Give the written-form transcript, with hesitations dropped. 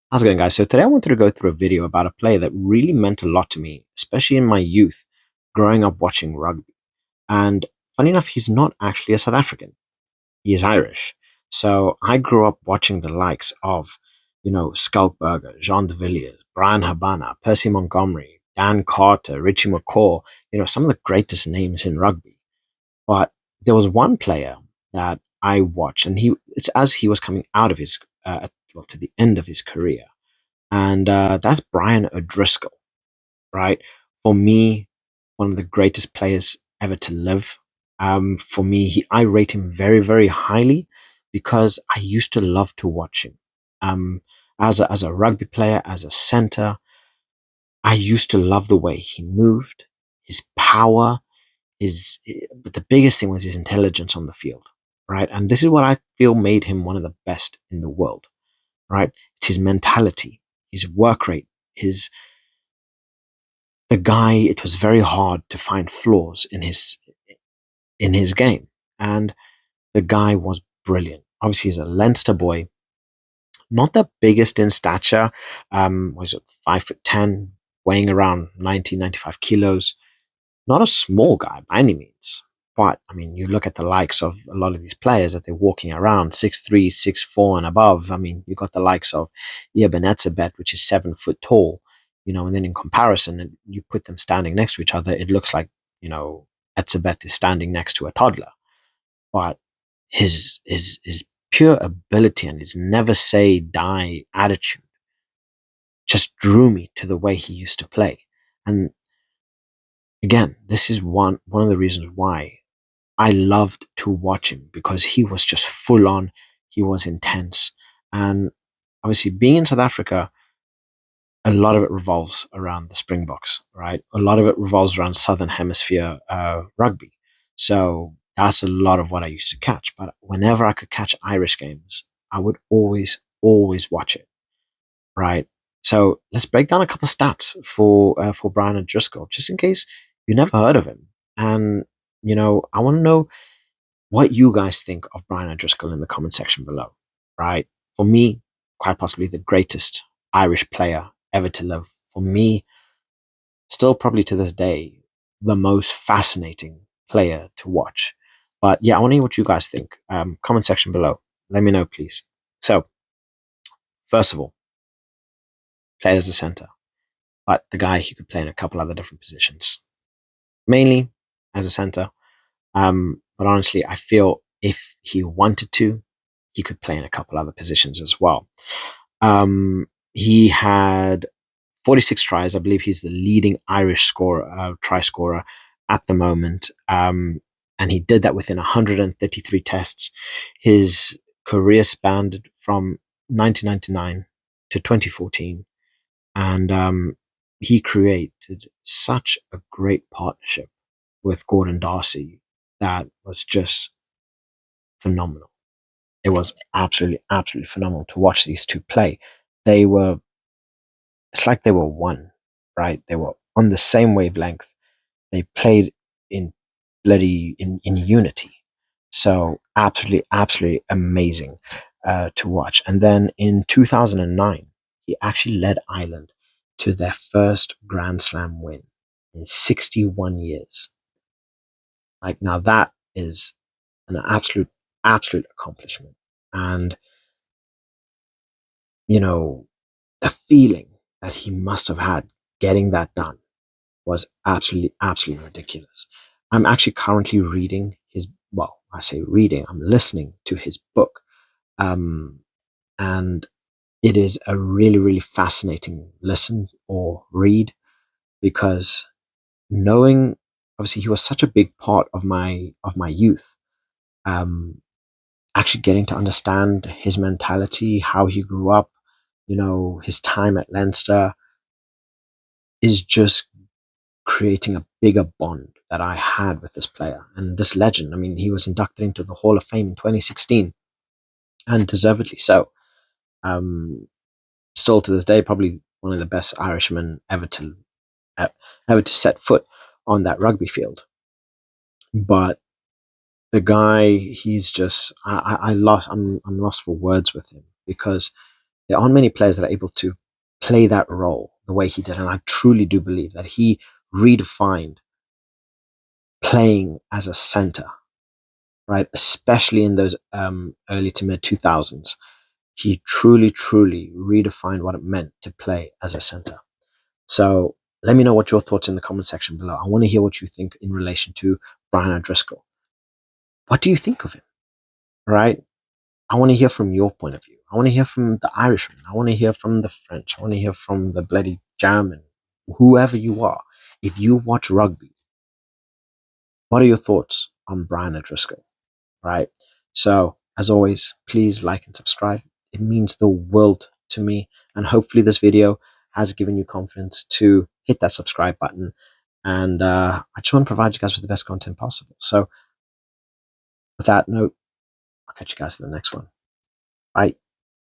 How's it going, guys? So today I wanted to go through a video about a player that really meant a lot to me, especially in my youth, growing up watching rugby. And funny enough, he's not actually a South African. He is Irish. So I grew up watching the likes of, Skulkberger, Jean de Villiers, Brian Habana, Percy Montgomery, Dan Carter, Richie McCaw, some of the greatest names in rugby. But there was one player that I watched, and it's as he was coming out of his, to the end of his career, and that's Brian O'Driscoll, right? For me, one of the greatest players ever to live. For me, I rate him very, very highly because I used to love to watch him. Um, as a rugby player, as a center, I used to love the way he moved, his power, but the biggest thing was his intelligence on the field, right? And this is what I feel made him one of the best in the world, right? It's his mentality, his work rate, his the guy. It was very hard to find flaws in his game, and the guy was brilliant. Obviously, he's a Leinster boy, not the biggest in stature. Was it 5'10", weighing around 95 kilos. Not a small guy by any means. But I mean, you look at the likes of a lot of these players that they're walking around 6'3", 6'4", and above. I mean, you got the likes of Eben Etzebeth, which is 7 foot tall, and then in comparison, and you put them standing next to each other, it looks like, Etzebeth is standing next to a toddler. But his pure ability and his never say die attitude just drew me to the way he used to play. And again, this is one of the reasons why I loved to watch him, because he was just full on, he was intense. And obviously, being in South Africa, a lot of it revolves around the Springboks, right? A lot of it revolves around Southern Hemisphere rugby. So that's a lot of what I used to catch. But whenever I could catch Irish games, I would always, always watch it, right? So let's break down a couple of stats for Brian O'Driscoll, just in case you never heard of him. And I want to know what you guys think of Brian O'Driscoll in the comment section below, right? For me, quite possibly the greatest Irish player ever to live. For me, still probably to this day, the most fascinating player to watch. But yeah, I want to hear what you guys think. Comment section below. Let me know, please. So, first of all, played as a center, but the guy he could play in a couple other different positions, mainly as a center. But honestly, I feel if he wanted to, he could play in a couple other positions as well. He had 46 tries. I believe he's the leading Irish scorer, try scorer at the moment. And he did that within 133 tests. His career spanned from 1999 to 2014. And he created such a great partnership with Gordon Darcy that was just phenomenal. It was absolutely, absolutely phenomenal to watch these two play. They were, it's like they were one, right? They were on the same wavelength. They played in in unity. So absolutely, absolutely amazing to watch. And then in 2009, he actually led Ireland to their first Grand Slam win in 61 years. Like, now that is an absolute, absolute accomplishment. And, you know, the feeling that he must have had getting that done was absolutely, absolutely ridiculous. I'm actually currently reading well, I say reading, I'm listening to his book. Um, and it is a really, really fascinating listen or read, because knowing, obviously, he was such a big part of my youth. Um, Actually getting to understand his mentality, how he grew up, his time at Leinster, is just creating a bigger bond that I had with this player and this legend. I mean, he was inducted into the Hall of Fame in 2016, and deservedly so. Um, Still to this day, probably one of the best Irishmen e- ever to set foot on that rugby field. But the guy, he's just, I'm lost for words with him, because There aren't many players that are able to play that role the way he did. And I truly do believe that he redefined playing as a center, right? Especially in those early to mid 2000s. He truly, truly redefined what it meant to play as a center. So let me know what your thoughts in the comment section below. I want to hear what you think in relation to Brian O'Driscoll. What do you think of him, right? I want to hear from your point of view. I want to hear from the Irishman. I want to hear from the French. I want to hear from the bloody German, whoever you are. If you watch rugby, what are your thoughts on Brian O'Driscoll, right? So, as always, please like and subscribe. It means the world to me. And hopefully this video has given you confidence to hit that subscribe button. And I just want to provide you guys with the best content possible. So, with that note, I'll catch you guys in the next one. Bye.